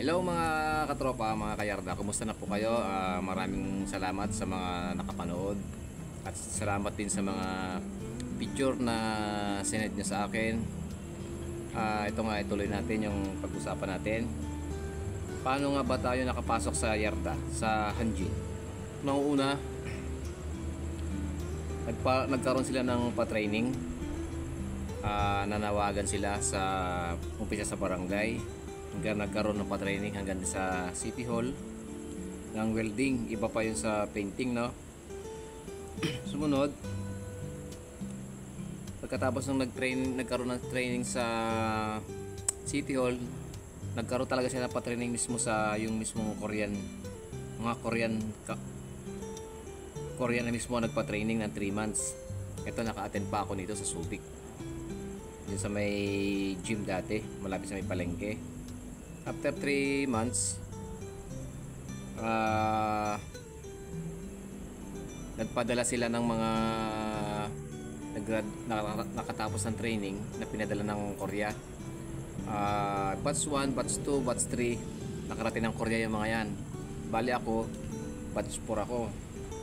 Hello mga katropa, mga kayarda. Kumusta na po kayo? Maraming salamat sa mga nakapanood. At salamat din sa mga picture na sinend nyo sa akin. Ito nga, ituloy natin yung pag-usapan natin. Paano nga ba tayo nakapasok sa yarda, sa Hanjin? Noong una, nagkaroon sila ng pa-training. Nanawagan sila sa umpisa sa barangay, hanggang nagkaroon ng pa-training hanggang sa City Hall ng welding. Iba pa yun sa painting, no? Sumunod, pagkatapos ng nagkaroon ng training sa City Hall, nagkaroon talaga sila pa-training mismo sa yung mismong Korean, mga Korean na mismo nagpa-training ng 3 months. Ito, naka-attend pa ako nito sa Subic, yun sa may gym dati, malapit sa may palengke. After 3 months, nagpadala sila ng mga nakatapos ng training na pinadala ng Korea. Batch 1, batch 2, batch 3, nakarating ng Korea yung mga yan. Bali ako, batch 4 ako.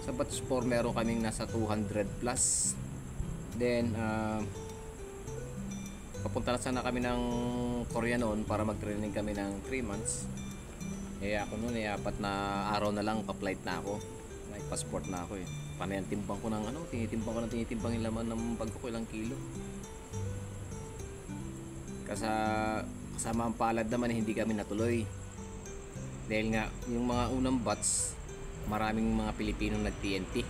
Sa batch 4 meron kaming nasa 200 plus. Then papunta na sana kami ng Korea noon para mag-training kami ng 3 months. Ako noon 4 na araw na lang pa-flight na ako. May passport na ako eh. Panay ang timbang ko ng tinitimbang yung laman ng bag ko, ilang kilo. Kasama ang palad naman hindi kami natuloy. Dahil nga yung mga unang batch, maraming mga Pilipino nag-TNT.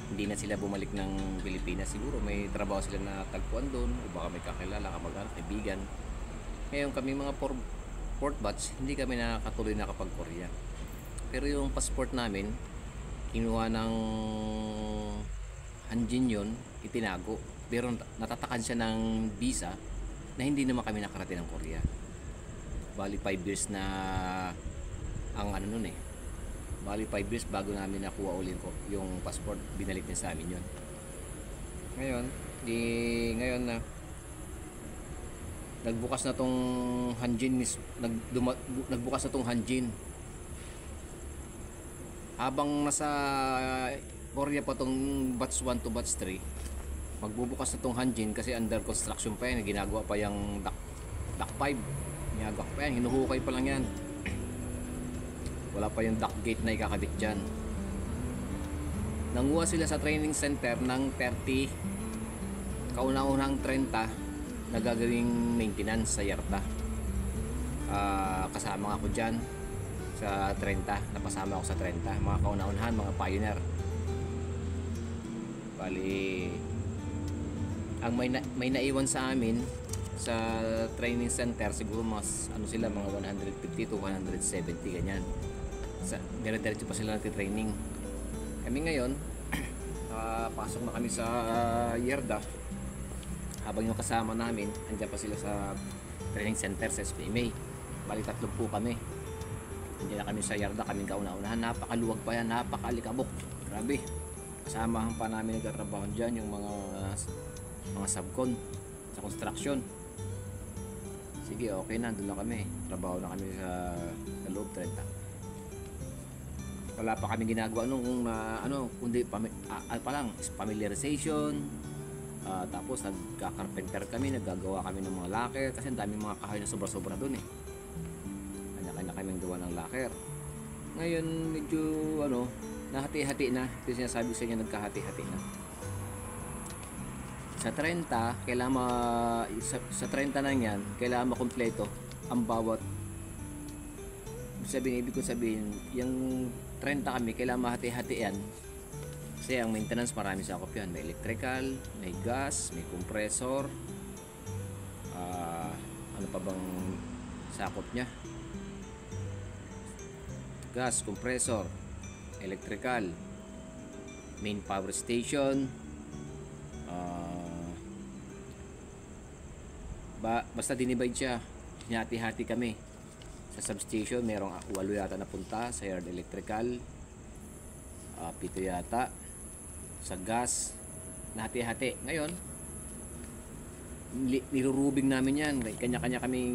Hindi na sila bumalik ng Pilipinas. Siguro may trabaho sila na tagpuan doon, o baka may kakilala, kamag-anak, kaibigan. Ngayon kami mga fourth batch, hindi kami nakatuloy na kapag Korea. Pero yung passport namin, kinuha ng Hanjin yun, itinago. Pero natatakan siya ng visa na hindi naman kami nakarating ng Korea. Bali 5 years na ang ano nun eh. Bali 5 years bago namin nakuha ulit ko yung passport, binalik niya sa amin yun. Ngayon na nagbukas na tong Hanjin nagbukas na tong Hanjin. Habang nasa Korea pa tong batch 1 to batch 3, magbubukas na tong Hanjin kasi under construction pa yan, ginagawa pa yung dock 5, ginagawa pa yan, hinuhukay pa lang yan. Wala pa yung dock gate na ikakabit dyan. Nanguha sila sa training center ng 30, kauna-unang 30 na gagawing maintenance sa yarda. Kasama ako dyan sa 30, napasama ako sa 30, mga kauna-unahan, mga pioneer. Bali ang may naiwan sa amin sa training center, siguro mas sila mga 150 to 170 ganyan. Dire-diretso pa sila nagtitraining. Kami ngayon pasok na kami sa yarda. Habang yung kasama namin andyan pa sila sa training center sa SPMA. Bali 3 po kami. Andyan na kami sa yarda, kaming kauna-unahan. Napakaluwag pa yan, napakalikabok, grabe. Kasamahan pa namin nagtatrabaho dyan yung mga subcon sa construction. Sige, okay na, doon lang kami. Trabaho na kami sa loob 30. Wala pa kami ginagawa nung kundi familiarization. Tapos nagka-carpenter kami, naggagawa kami ng mga locker kasi ang daming mga kahoy na sobra-sobra doon eh. Kanya-kanya kaming gawa ng locker. Ngayon medyo nahati-hati na. Ito sinasabi sa inyo, nagkahati-hati na. Sa 30, sa 30 na yan, kailangan makumpleto ang bawat. Ibig ko sabihin, yung 30 kami, kailangan mahati-hati yan. Kasi ang maintenance, marami sa sakop yan. May electrical, may gas, may compressor. Ano pa bang sakop nya? Gas, compressor, electrical, main power station. Basta dinivide siya, hinati-hati kami. Sa substation merong 8 yata napunta, sa yard electrical 7 yata, sa gas nahati-hati. Ngayon nirurubing namin yan, kanya-kanya kaming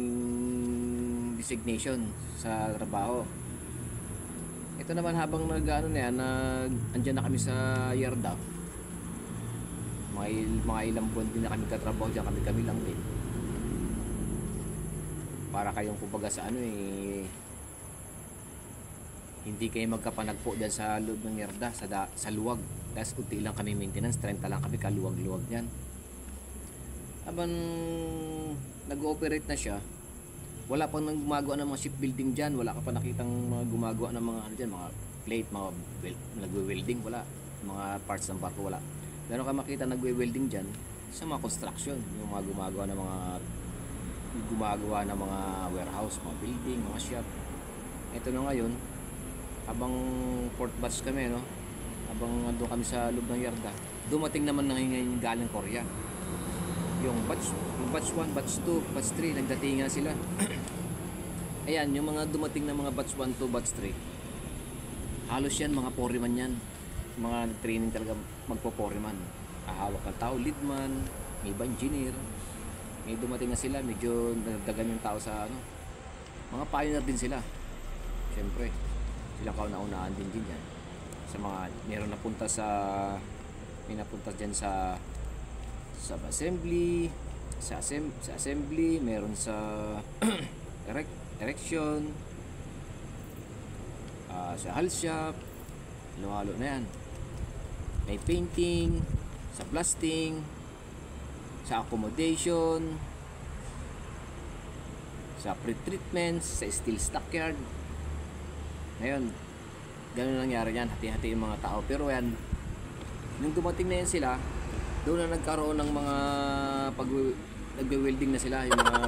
designation sa trabaho. Ito naman habang nag-ano na yan, andyan na kami sa Yarda, mga ilang buwan din na kami katrabaho dyan, kami lang din. Para kayong kumbaga sa ano hindi kayo magkapanagpo dyan sa loob ng Yarda, sa luwag. Tapos kunti lang kami maintenance, 30 lang kami kaluwag-luwag yan. Habang nag-ooperate na siya, wala pang nang gumagawa ng mga shipbuilding dyan, wala ka pa nakitang mga gumagawa ng mga ano dyan, mga plate, mga nagwe-welding, wala. Mga parts ng barko, wala. Meron ka makita nagwe-welding dyan sa mga construction, yung mga gumagawa ng mga warehouse, mga building, mga shop. Ito na ngayon, habang port batch kami, no? Habang ando kami sa loob ng Yarda, dumating naman ngayon galing Korea. Yung batch 1, batch 2, batch 3, nagdatingan sila. Ayan, yung mga dumating na mga batch 1, 2, batch 3, halos yan, mga foreman yan. Mga training talaga magpo-foreman. Hawak ng tao, leadman, may iba engineer. May dumating na sila, medyo nagdagan yung tao sa ano. Mga pioneer din sila. Siyempre, silang kauna-unaan din yan. Sa mga, meron napunta dyan sa assembly, sa assembly, meron sa erection, sa hull shop, halo-halo na yan. May painting, sa blasting, sa accommodation, sa pre-treatments, sa steel stockyard. Ngayon, ganun nangyari yan, hati-hati yung mga tao. Pero yan, nung dumating na yan sila, doon na nagkaroon ng mga nagwe-welding na sila, yung mga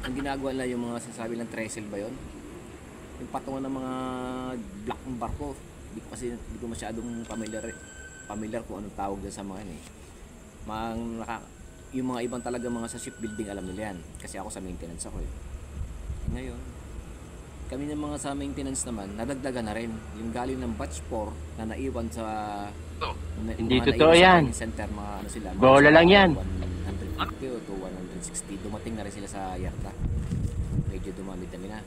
ang ginagawa nila, yung mga sasabi ng trestle ba yun, yung patungan ng mga block ng barko. Hindi ko masyadong familiar kung anong tawag dyan sa mga yan yung mga ibang talaga mga sa shipbuilding alam nila yan, kasi ako sa maintenance ako Ngayon kami ng mga sa maintenance naman, nadagdagan na rin yung galing ng batch 4 na naiwan sa hindi totoo yan. Center, mga ano sila, bola lang yan. 150 to 160, dumating na rin sila sa Yarda. Medyo dumami-dami na.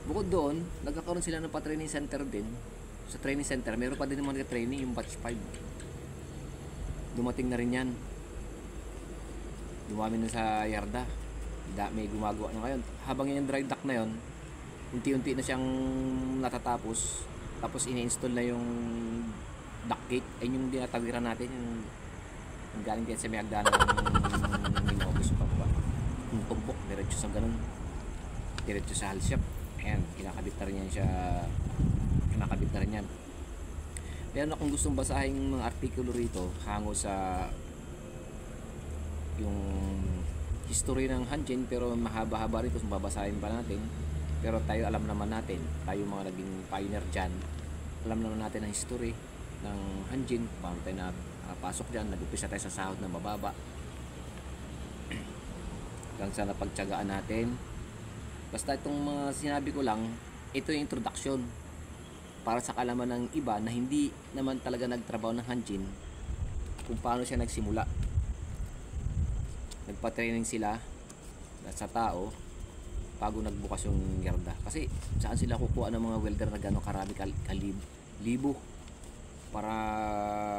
Bukod doon, nagkakaroon sila ng pa-training center din. Sa training center, meron pa din mga nag-training, yung batch 5. Dumating na rin yan. Dumami na sa Yarda. May gumagawa na ngayon. Habang yung dry dock na yon, unti-unti na siyang natatapos. Tapos ini-install na yung dock gate, ay yung dinatawiran natin, yung galing din sa may hagdanan ng Minobus pa ba, yung tumbok diretso sa ganun, diretso sa hull shop. Ayan, kinakabit na rin yan. Meron akong gustong basahin mga artikulo rito hango sa yung history ng Hanjin, pero mahaba-haba rin kung babasahin pa natin. Pero tayo alam naman natin, tayo mga naging pioneer dyan, alam naman natin ang history ng Hanjin, paano tayo napasok dyan, nag-upisa tayo sa sahod na mababa hanggang sa napagtyagaan natin. Basta itong mga sinabi ko lang, ito yung introduction para sa kalaman ng iba na hindi naman talaga nagtrabaho ng Hanjin, kung paano siya nagsimula. Nagpa-training sila sa tao bago nagbukas yung Yarda. Kasi saan sila kukuha ng mga welder na gano'ng karami libo para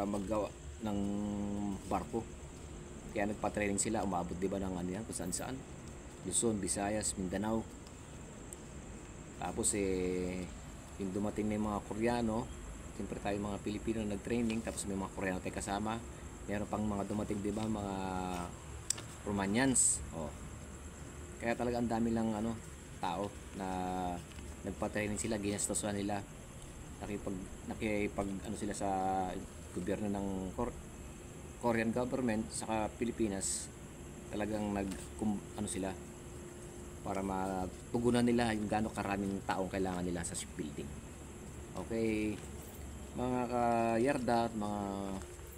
maggawa ng barko? Kaya nagpa-training sila, umabot diba ng ano yan, kung saan Luzon, Visayas, Mindanao. Tapos yung dumating na yung mga Koreano, siyempre tayo mga Pilipino na nag-training, tapos may mga Koreano tayo kasama. Meron pang mga dumating diba, mga Romanians. Kaya talaga ang dami lang tao na nagpa-training sila, ginastosan nila, nakipag sila sa gobyerno ng Korean government saka Pilipinas. Talagang sila para matugunan nila yung gaano karaming taong kailangan nila sa shipbuilding. Okay, mga ka-Yarda at mga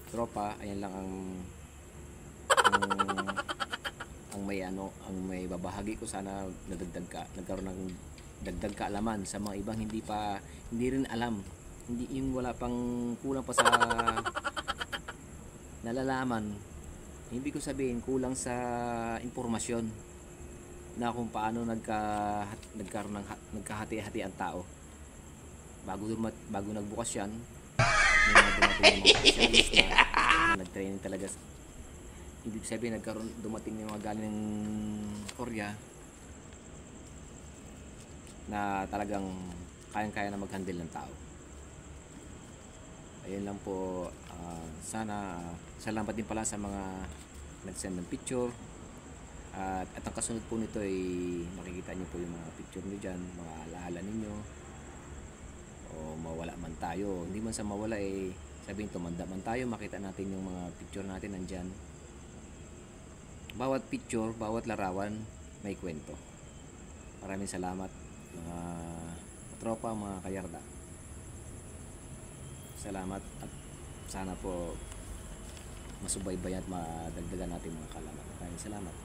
tropa, ayan lang ang may babahagi ko. Sana nagkaroon ng dagdag kaalaman sa mga ibang hindi rin alam, hindi yung wala pang, kulang pa sa nalalaman. Hindi ko sabihin kulang sa impormasyon na kung paano nagkaroon ng nagkahati-hati ang tao. Bago nagbukas yan, may mga dumating yung mga specialist na nag-training talaga. Ibig sabihin, dumating yung mga galing ng Korea na talagang kayang-kaya na mag-handle ng tao. Ayun lang po. Sana salamat din pala sa mga nag-send ng picture. At ang kasunod po nito ay makikita nyo po yung mga picture nyo dyan, mga alaala ninyo. O mawala man tayo, hindi man sa mawala sabihin tumanda man tayo, makita natin yung mga picture natin nandyan. Bawat picture, bawat larawan may kwento. Maraming salamat mga tropa, mga kayarda. Salamat at sana po masubaybayan at madagdagan natin mga kalaman. Maraming salamat.